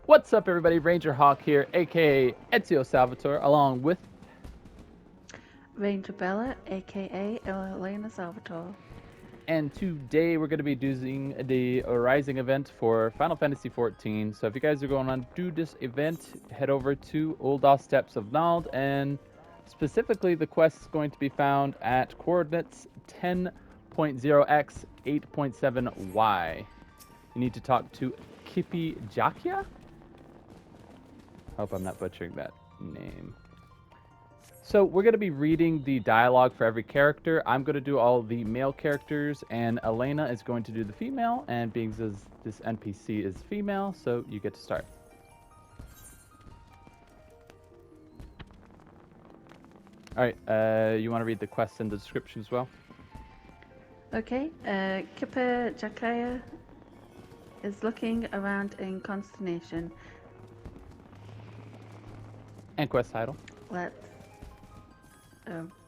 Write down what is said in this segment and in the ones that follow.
What's up, everybody? Ranger Hawk here, aka Ezio Salvatore, along with. Ranger Bella, aka Elena Salvatore. And today we're going to be doing the Rising event for Final Fantasy XIV. So if you guys are going on do this event, head over to Ul'dah Steppes of Nald, and specifically the quest is going to be found at coordinates 10.0x 8.7y. You need to talk to Kippy Jakia? Hope I'm not butchering that name. So we're going to be reading the dialogue for every character. I'm going to do all the male characters, and Elena is going to do the female. And being as this NPC is female, so you get to start. All right. You want to read the quest and the description as well? Okay, Kipper Jakaya is looking around in consternation. And quest title. Let's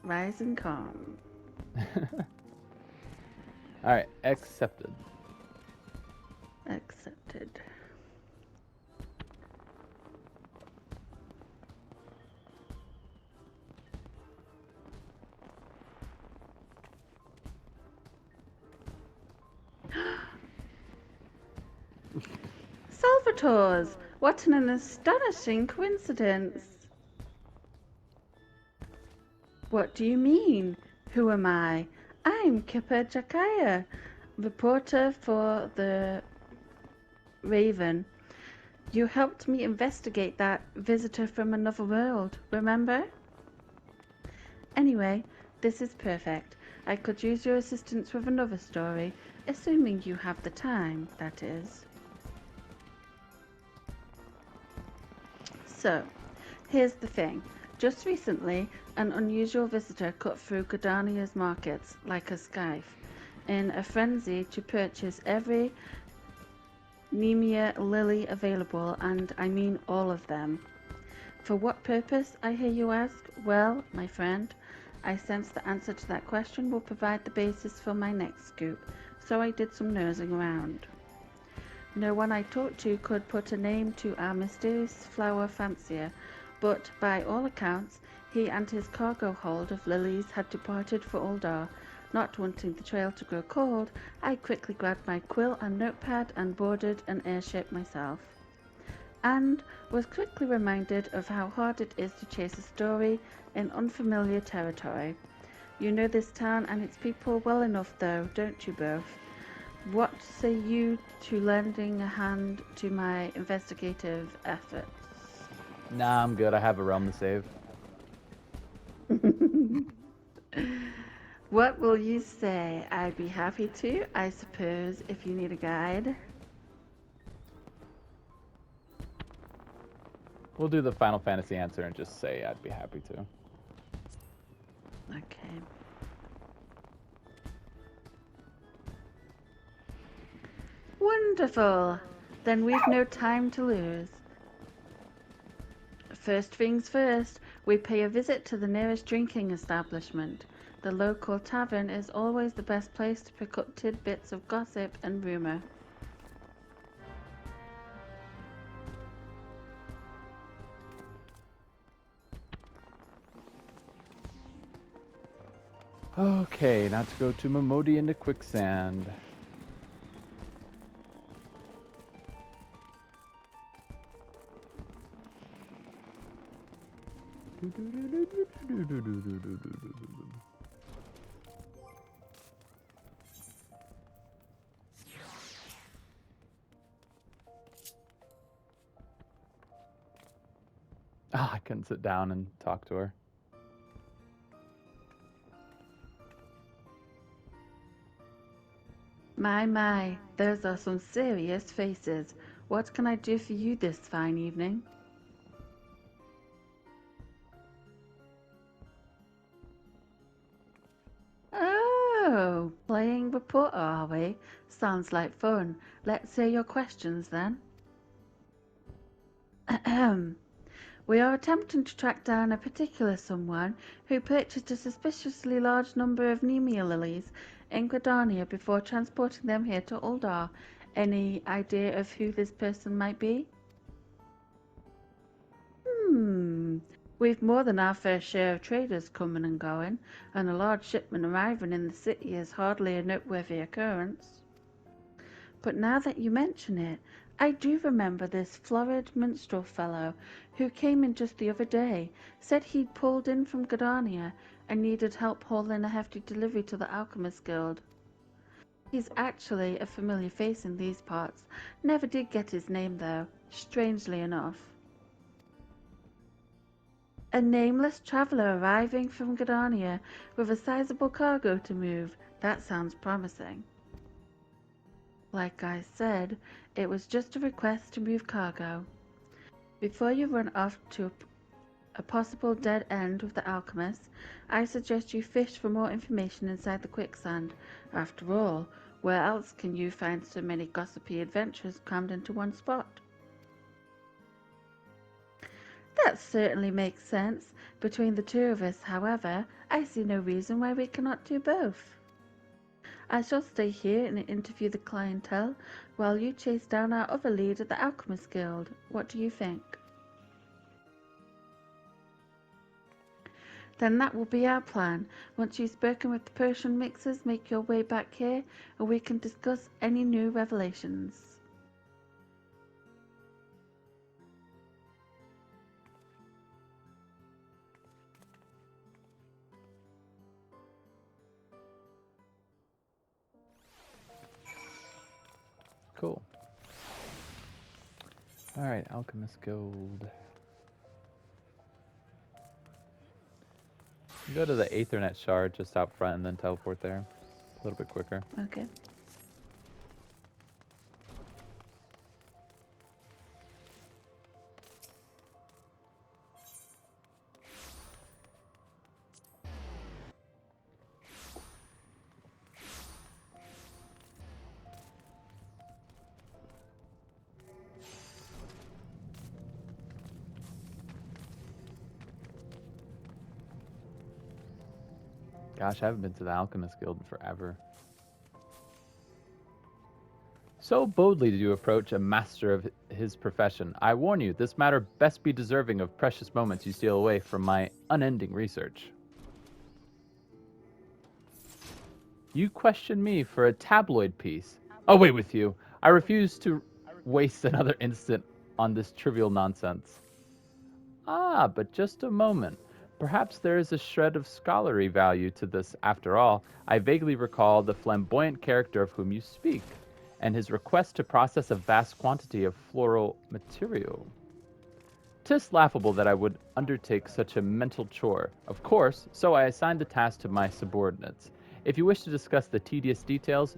rise and calm. All right. Accepted. Accepted. Salvatore's! What an astonishing coincidence! What do you mean? Who am I? I'm Kipper Jakaya, reporter for the Raven. You helped me investigate that visitor from another world, remember? Anyway, this is perfect. I could use your assistance with another story, assuming you have the time, that is. So, here's the thing. Just recently, an unusual visitor cut through Gridania's markets like a scythe, in a frenzy to purchase every Nemia lily available, and I mean all of them. For what purpose, I hear you ask? Well, my friend, I sense the answer to that question will provide the basis for my next scoop, so I did some nosing around. No one I talked to could put a name to our mysterious flower fancier, but by all accounts, he and his cargo hold of lilies had departed for Ul'dah. Not wanting the trail to grow cold, I quickly grabbed my quill and notepad and boarded an airship myself. And was quickly reminded of how hard it is to chase a story in unfamiliar territory. You know this town and its people well enough though, don't you both? What say you to lending a hand to my investigative efforts? Nah, I'm good. I have a realm to save. What will you say? I'd be happy to, I suppose, if you need a guide. We'll do the Final Fantasy answer and just say I'd be happy to. Okay. Wonderful! Then we've no time to lose. First things first, we pay a visit to the nearest drinking establishment. The local tavern is always the best place to pick up tidbits of gossip and rumor. Okay, now to go to Momodi into quicksand. Ah, I couldn't sit down and talk to her. My, those are some serious faces. What can I do for you this fine evening? Oh, playing reporter, are we? Sounds like fun. Let's hear your questions then. Ahem. We are attempting to track down a particular someone who purchased a suspiciously large number of Nemia lilies in Gridania before transporting them here to Ul'dah. Any idea of who this person might be? We've more than our fair share of traders coming and going, and a large shipment arriving in the city is hardly a noteworthy occurrence. But now that you mention it, I do remember this florid minstrel fellow who came in just the other day, said he'd pulled in from Gardania and needed help hauling a hefty delivery to the Alchemist Guild. He's actually a familiar face in these parts. Never did get his name though, strangely enough. A nameless traveller arriving from Gardania with a sizable cargo to move. That sounds promising. Like I said, it was just a request to move cargo. Before you run off to a possible dead end with the alchemist, I suggest you fish for more information inside the quicksand. After all, where else can you find so many gossipy adventures crammed into one spot? That certainly makes sense. Between the two of us, however, I see no reason why we cannot do both. I shall stay here and interview the clientele while you chase down our other lead at the Alchemist Guild. What do you think? Then that will be our plan. Once you've spoken with the Persian mixers, make your way back here and we can discuss any new revelations. Cool. Alright, Alchemist Guild. Go to the Aethernet shard just out front and then teleport there. A little bit quicker. Okay. Gosh, I haven't been to the Alchemist Guild in forever. So boldly did you approach a master of his profession. I warn you, this matter best be deserving of precious moments you steal away from my unending research. You question me for a tabloid piece. Away with you. I refuse to waste another instant on this trivial nonsense. Ah, but just a moment. Perhaps there is a shred of scholarly value to this after all. I vaguely recall the flamboyant character of whom you speak, and his request to process a vast quantity of floral material. 'Tis laughable that I would undertake such a mental chore. Of course, so I assigned the task to my subordinates. If you wish to discuss the tedious details,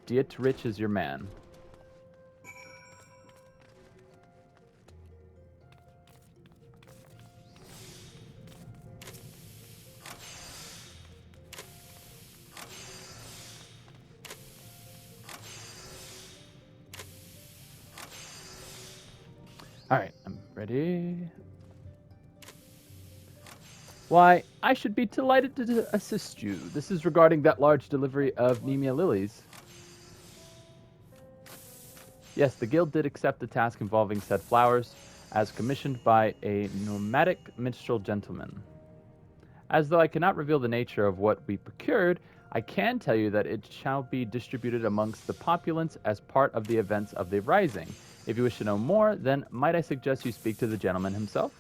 Dietrich is your man. Alright, I'm ready. Why, I should be delighted to assist you. This is regarding that large delivery of Nemia lilies. Yes, the guild did accept the task involving said flowers, as commissioned by a nomadic minstrel gentleman. As though I cannot reveal the nature of what we procured, I can tell you that it shall be distributed amongst the populace as part of the events of the Rising. If you wish to know more, then might I suggest you speak to the gentleman himself?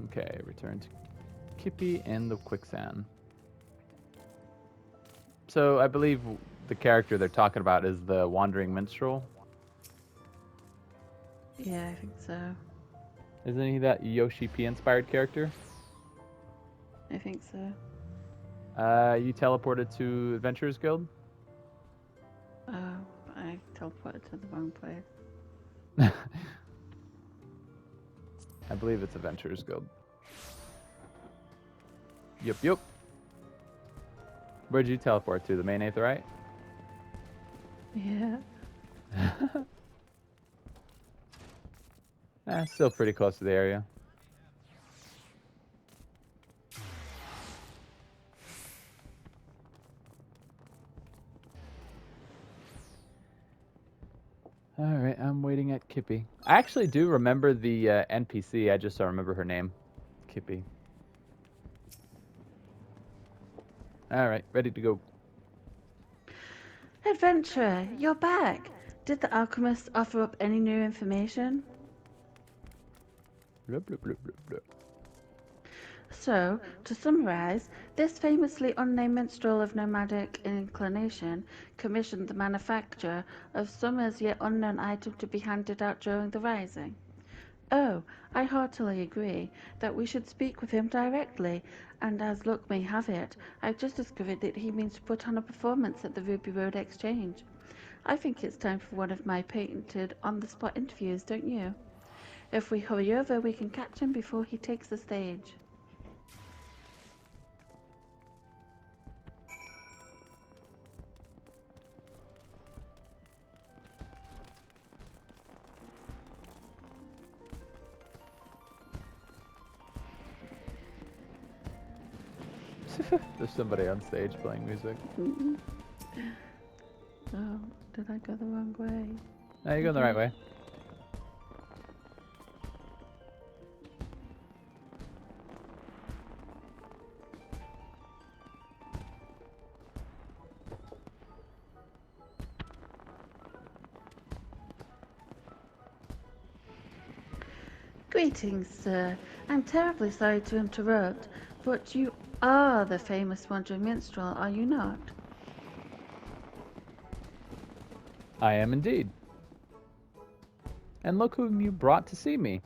Okay, return to Kippy and the quicksand. So I believe the character they're talking about is the Wandering Minstrel. Yeah, I think so. Isn't he that Yoshi P inspired character? I think so. You teleported to Adventurers Guild? Oh, I teleported to the wrong place. I believe it's Adventurers Guild. Yup. Where'd you teleport to? The main Aetheryte? Yeah. Still pretty close to the area. All right, I'm waiting at Kippy. I actually do remember the NPC. I just don't remember her name. Kippy. All right, ready to go. Adventurer, you're back. Did the alchemist offer up any new information? Blah, blah, blah, blah, blah. So, to summarize, this famously unnamed minstrel of nomadic inclination commissioned the manufacture of some as yet unknown item to be handed out during the rising. Oh, I heartily agree that we should speak with him directly, and as luck may have it, I've just discovered that he means to put on a performance at the Ruby Road Exchange. I think it's time for one of my patented on-the-spot interviews, don't you? If we hurry over, we can catch him before he takes the stage. There's somebody on stage playing music. Oh, did I go the wrong way? No, you're going the right way. Greetings, sir. I'm terribly sorry to interrupt, but you are the famous wandering minstrel, are you not? I am indeed. And look whom you brought to see me.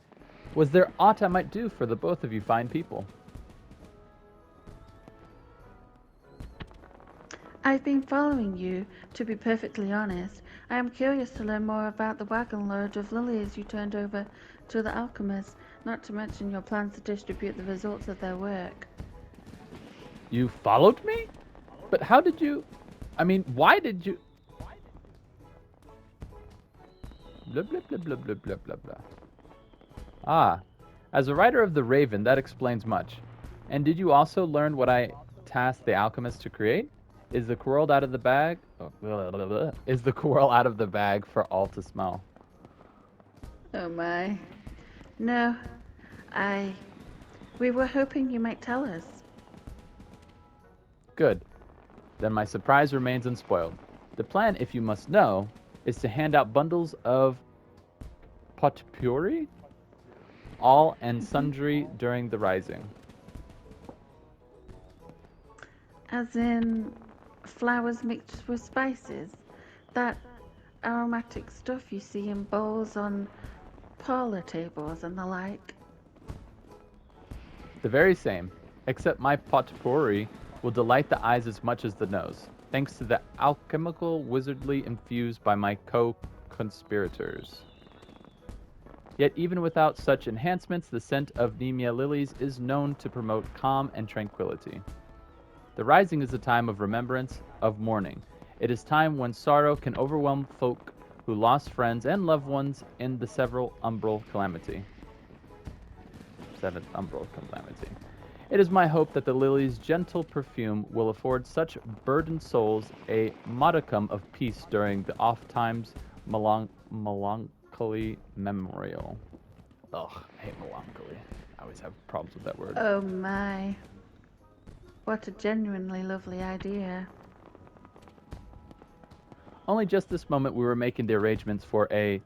Was there aught I might do for the both of you fine people? I've been following you, to be perfectly honest. I am curious to learn more about the wagon load of lilies you turned over to the alchemists, not to mention your plans to distribute the results of their work. You followed me? But how did you... I mean, why did you... Blah, blah, blah, blah, blah, blah, blah, blah. Ah, as a writer of the Raven, that explains much. And did you also learn what I tasked the alchemist to create? Is the quirl out of the bag? Oh, blah, blah, blah. Is the quirl out of the bag for all to smell? Oh my. No, we were hoping you might tell us. Good. Then my surprise remains unspoiled. The plan, if you must know, is to hand out bundles of potpourri, all and sundry during the rising. As in flowers mixed with spices? That aromatic stuff you see in bowls on parlor tables and the like? The very same, except my potpourri will delight the eyes as much as the nose, thanks to the alchemical wizardly infused by my co-conspirators. Yet even without such enhancements, the scent of Nemea lilies is known to promote calm and tranquility. The rising is a time of remembrance, of mourning. It is time when sorrow can overwhelm folk who lost friends and loved ones in the seventh umbral calamity. It is my hope that the lily's gentle perfume will afford such burdened souls a modicum of peace during the oft-times melancholy memorial. Ugh, I hate melancholy. I always have problems with that word. Oh my. What a genuinely lovely idea. Only just this moment we were making the arrangements for a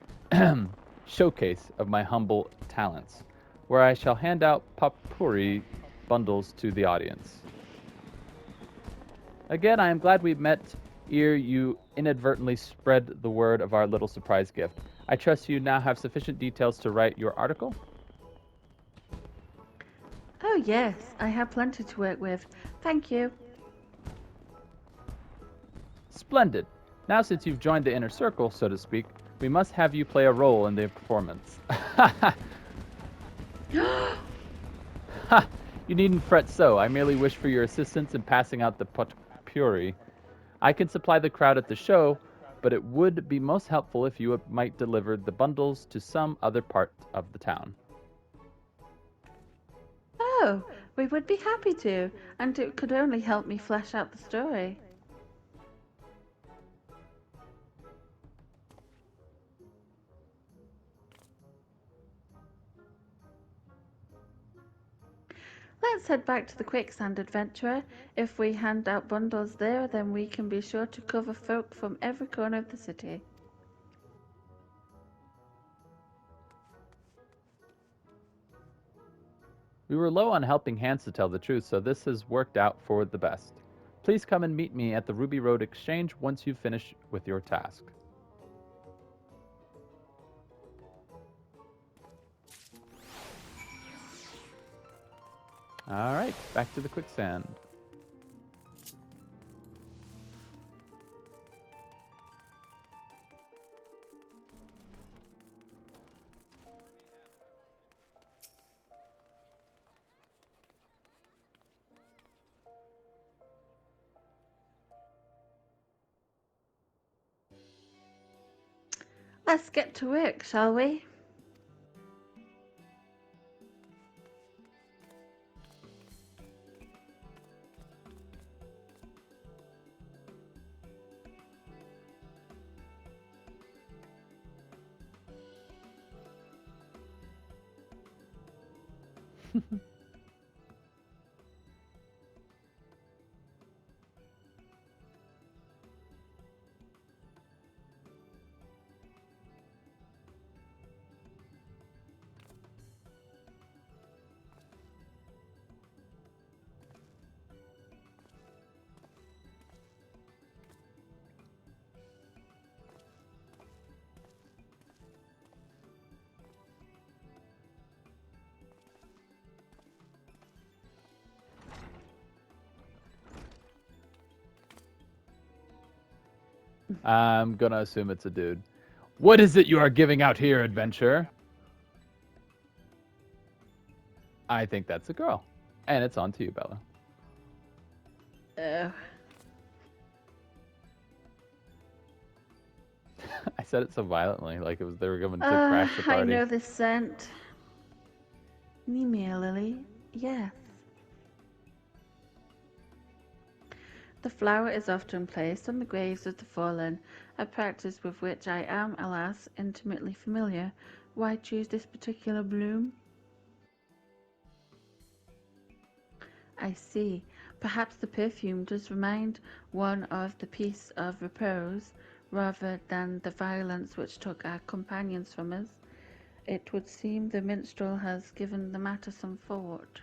showcase of my humble talents, where I shall hand out potpourri bundles to the audience. Again, I am glad we met ere you inadvertently spread the word of our little surprise gift. I trust you now have sufficient details to write your article? Oh yes, I have plenty to work with. Thank you. Splendid. Now since you've joined the inner circle, so to speak, we must have you play a role in the performance. Ha! You needn't fret so. I merely wish for your assistance in passing out the potpourri. I can supply the crowd at the show, but it would be most helpful if you might deliver the bundles to some other part of the town. Oh, we would be happy to, and it could only help me flesh out the story. Let's head back to the Quicksand, adventurer. If we hand out bundles there, then we can be sure to cover folk from every corner of the city. We were low on helping hands to tell the truth, so this has worked out for the best. Please come and meet me at the Ruby Road Exchange once you finish with your task. Alright, back to the Quicksand. Let's get to work, shall we? I'm gonna assume it's a dude. What is it you are giving out here, adventurer? I think that's a girl. And it's on to you, Bella. I said it so violently, like it was they were going to crash the party. I know this scent. Nemea lily, yes. The flower is often placed on the graves of the fallen, a practice with which I am, alas, intimately familiar. Why choose this particular bloom? I see. Perhaps the perfume does remind one of the peace of repose, rather than the violence which took our companions from us. It would seem the minstrel has given the matter some thought.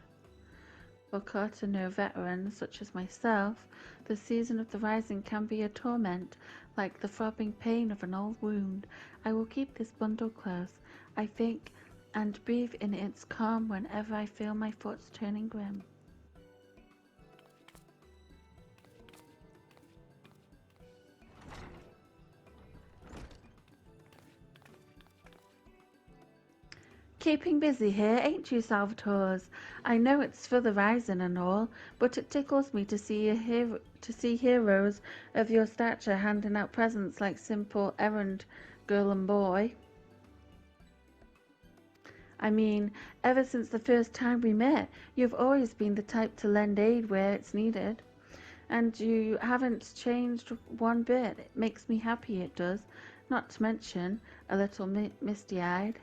For Cotonou veterans such as myself, the season of the rising can be a torment, like the throbbing pain of an old wound. I will keep this bundle close, I think, and breathe in its calm whenever I feel my thoughts turning grim. Keeping busy here, ain't you, Salvatores? I know it's for the rising and all, but it tickles me to see heroes of your stature handing out presents like simple errand girl and boy. I mean, ever since the first time we met, you've always been the type to lend aid where it's needed. And you haven't changed one bit. It makes me happy, it does. Not to mention, a little misty-eyed.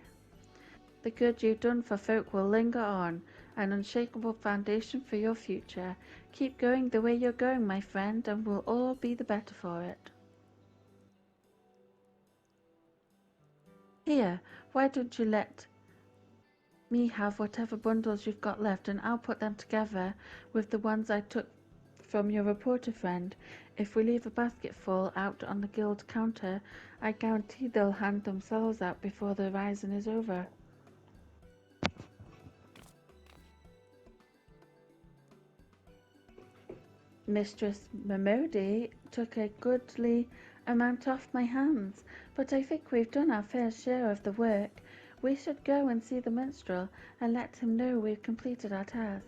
The good you've done for folk will linger on, an unshakable foundation for your future. Keep going the way you're going, my friend, and we'll all be the better for it. Here, why don't you let me have whatever bundles you've got left, and I'll put them together with the ones I took from your reporter friend. If we leave a basketful out on the guild counter, I guarantee they'll hand themselves out before the rising is over. Mistress Mamodi took a goodly amount off my hands, but I think we've done our fair share of the work. We should go and see the minstrel and let him know we've completed our task.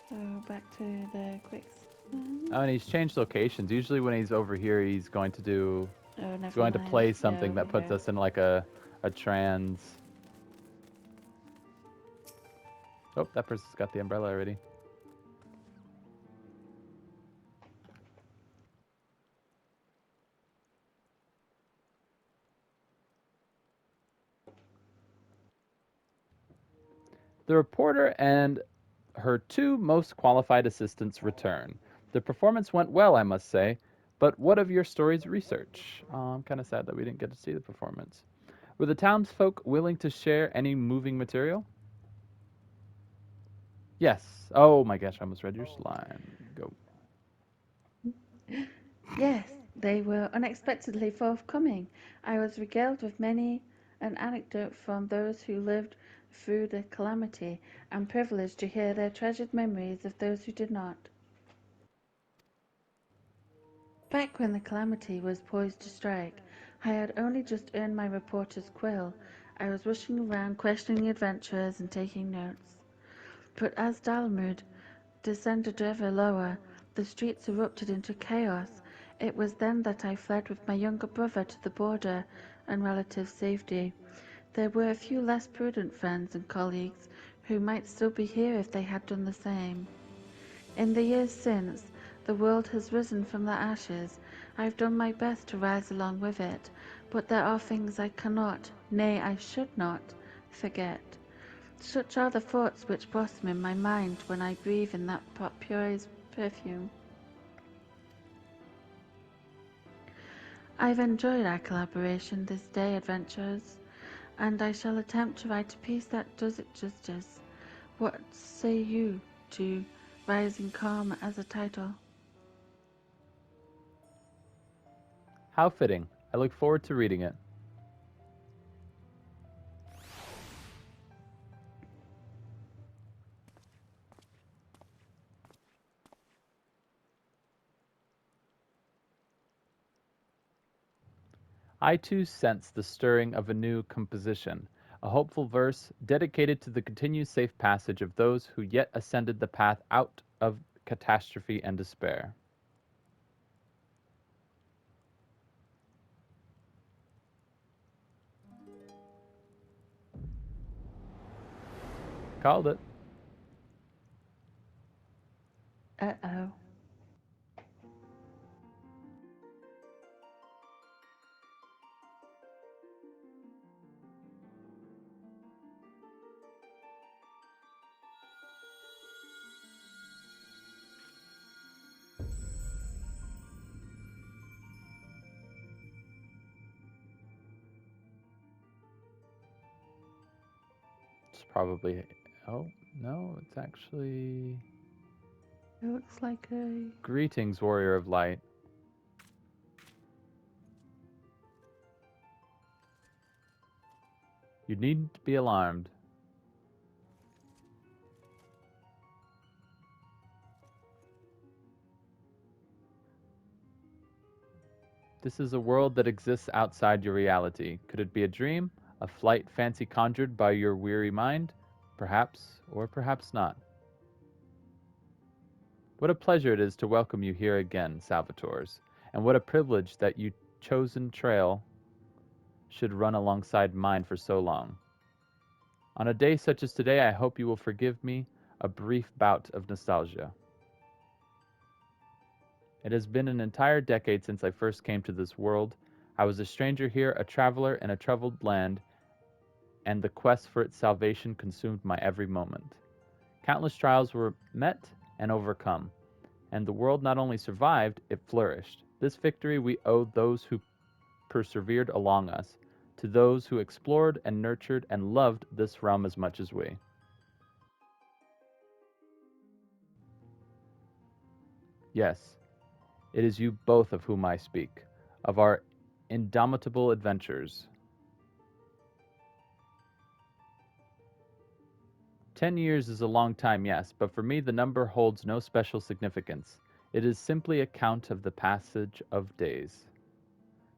So back to the quicksand. Oh, and he's changed locations. Usually when he's over here, he's going to do Oh, It's never going to mind. play Yeah, something over that puts here. us in like a trance. Oh, that person's got the umbrella already. The reporter and her two most qualified assistants return. The performance went well, I must say, but what of your story's research? I'm kind of sad that we didn't get to see the performance. Were the townsfolk willing to share any moving material? Yes. Oh my gosh, I almost read your line. Go. Yes, they were unexpectedly forthcoming. I was regaled with many an anecdote from those who lived through the calamity, and privileged to hear their treasured memories of those who did not. Back when the calamity was poised to strike, I had only just earned my reporter's quill. I was rushing around questioning adventurers and taking notes. But as Dalamud descended ever lower, the streets erupted into chaos. It was then that I fled with my younger brother to the border and relative safety. There were a few less prudent friends and colleagues who might still be here if they had done the same. In the years since, the world has risen from the ashes. I have done my best to rise along with it, but there are things I cannot, nay, I should not, forget. Such are the thoughts which blossom in my mind when I breathe in that pure's perfume. I've enjoyed our collaboration this day, adventurers, and I shall attempt to write a piece that does it justice. What say you to Rising Calm as a title? How fitting. I look forward to reading it. I too sense the stirring of a new composition, a hopeful verse dedicated to the continued safe passage of those who yet ascended the path out of catastrophe and despair. Called it. Uh-oh. It's probably. Oh, no, it's actually. It looks like a... Greetings, warrior of light. You needn't be alarmed. This is a world that exists outside your reality. Could it be a dream? A flight fancy conjured by your weary mind? Perhaps, or perhaps not. What a pleasure it is to welcome you here again, Salvatores, and what a privilege that your chosen trail should run alongside mine for so long. On a day such as today, I hope you will forgive me a brief bout of nostalgia. It has been an entire decade since I first came to this world. I was a stranger here, a traveler in a troubled land, and the quest for its salvation consumed my every moment. Countless trials were met and overcome, and the world not only survived, it flourished. This victory we owe those who persevered along us, to those who explored and nurtured and loved this realm as much as we. Yes, it is you both of whom I speak, of our indomitable adventures. 10 years is a long time, yes, but for me the number holds no special significance. It is simply a count of the passage of days.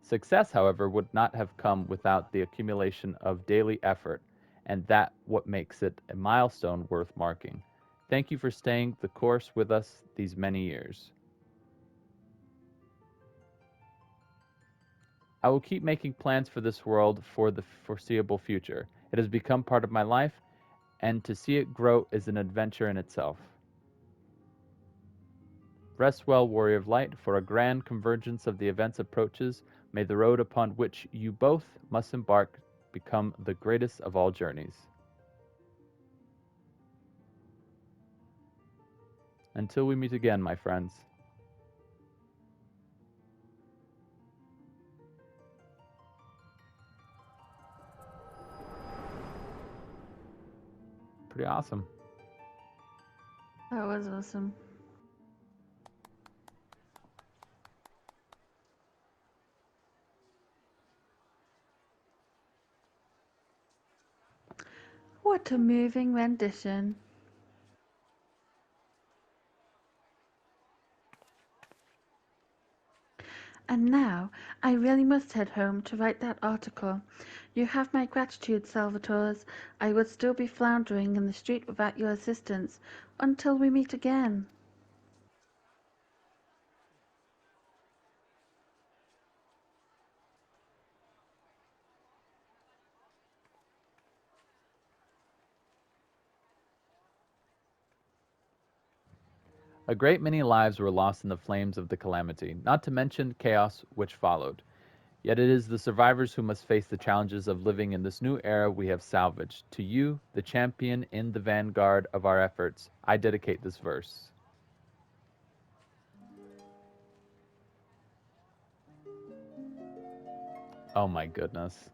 Success, however, would not have come without the accumulation of daily effort, and that what makes it a milestone worth marking. Thank you for staying the course with us these many years. I will keep making plans for this world for the foreseeable future. It has become part of my life, and to see it grow is an adventure in itself. Rest well, Warrior of Light, for a grand convergence of the events approaches. May the road upon which you both must embark become the greatest of all journeys. Until we meet again, my friends. Pretty awesome. That was awesome. What a moving rendition. And now, I really must head home to write that article. You have my gratitude, Salvatores. I would still be floundering in the street without your assistance, until we meet again. A great many lives were lost in the flames of the calamity, not to mention chaos which followed. Yet it is the survivors who must face the challenges of living in this new era we have salvaged. To you, the champion in the vanguard of our efforts, I dedicate this verse. Oh my goodness.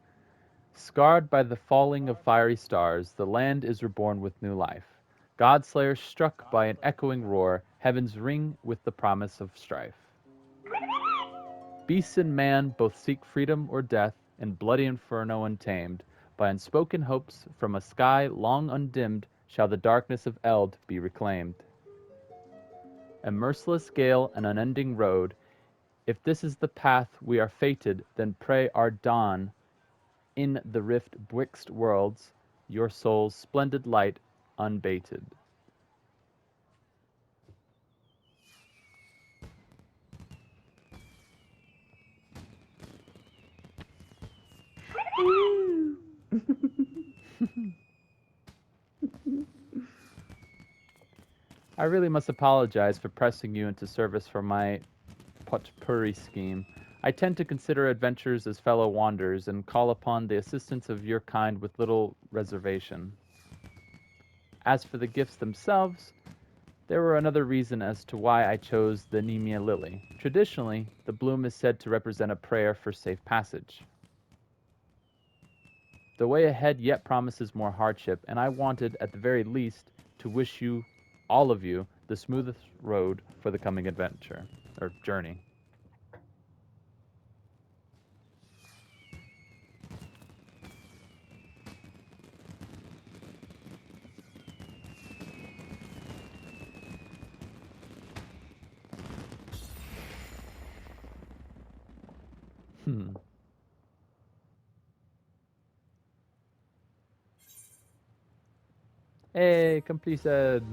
Scarred by the falling of fiery stars, the land is reborn with new life. Godslayer struck by an echoing roar, heavens ring with the promise of strife. Beast and man both seek freedom or death, in bloody inferno untamed. By unspoken hopes, from a sky long undimmed, shall the darkness of Eld be reclaimed. A merciless gale, an unending road. If this is the path we are fated, then pray our dawn in the rift twixt worlds, your soul's splendid light unbaited. Woo! I really must apologize for pressing you into service for my potpourri scheme. I tend to consider adventurers as fellow wanderers and call upon the assistance of your kind with little reservation. As for the gifts themselves, there were another reason as to why I chose the Nemea lily. Traditionally, the bloom is said to represent a prayer for safe passage. The way ahead yet promises more hardship, and I wanted, at the very least, to wish you, all of you, the smoothest road for the coming adventure, or journey. Hmm. Hey, completed.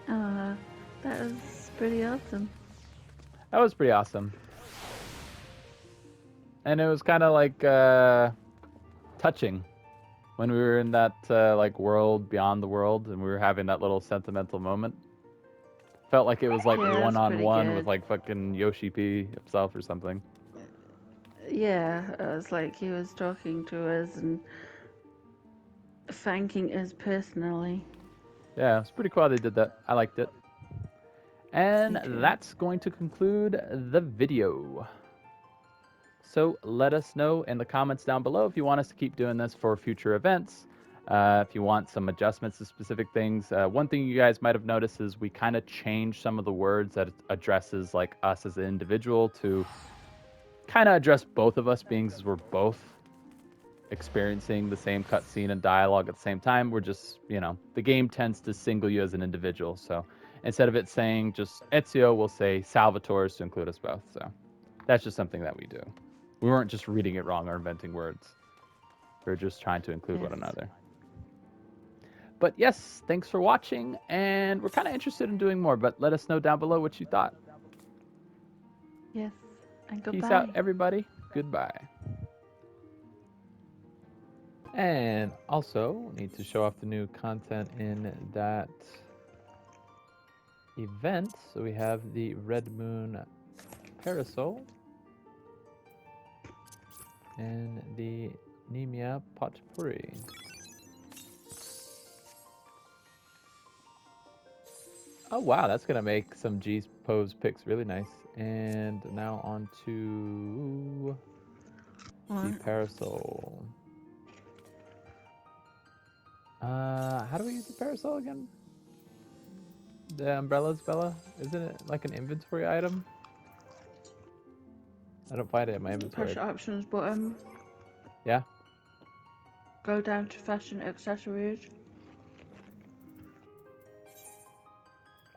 That was pretty awesome. That was pretty awesome. And it was kind of like touching when we were in that like world beyond the world and we were having that little sentimental moment. Felt like it was like Yeah, one it's on pretty one with good. like fucking Yoshi P himself or something. Yeah, it was like he was talking to us and thanking us personally. Yeah, it's pretty cool they did that. I liked it. And Me too. that's going to conclude the video. So let us know in the comments down below if you want us to keep doing this for future events. If you want some adjustments to specific things. One thing you guys might have noticed is we kind of changed some of the words that addresses like us as an individual to kind of address both of us being as we're both experiencing the same cutscene and dialogue at the same time. We're just, the game tends to single you as an individual. So instead of it saying just Ezio, we'll say Salvatore's to include us both. So that's just something that we do. We weren't just reading it wrong or inventing words. We're just trying to include Yes. one another. But yes, thanks for watching, and we're kind of interested in doing more, but let us know down below what you thought. Yes. And Peace goodbye. out, everybody. Goodbye. And also need to show off the new content in that event. So we have the Red Moon Parasol and the Nemia Potpourri. Oh wow, that's gonna make some G's pose picks really nice. And now on to the Alright. parasol. How do we use the parasol again? The umbrellas, Bella? Isn't it like an inventory item? I don't find it in my inventory. Press your options button. Yeah? Go down to fashion accessories.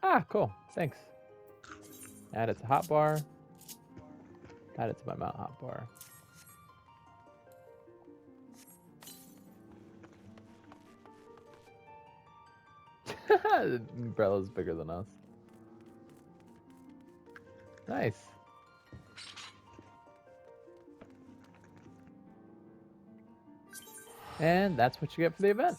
Ah, cool. Thanks. Add it to hotbar. Add it to my mount hotbar. The umbrella's bigger than us. Nice. And that's what you get for the event.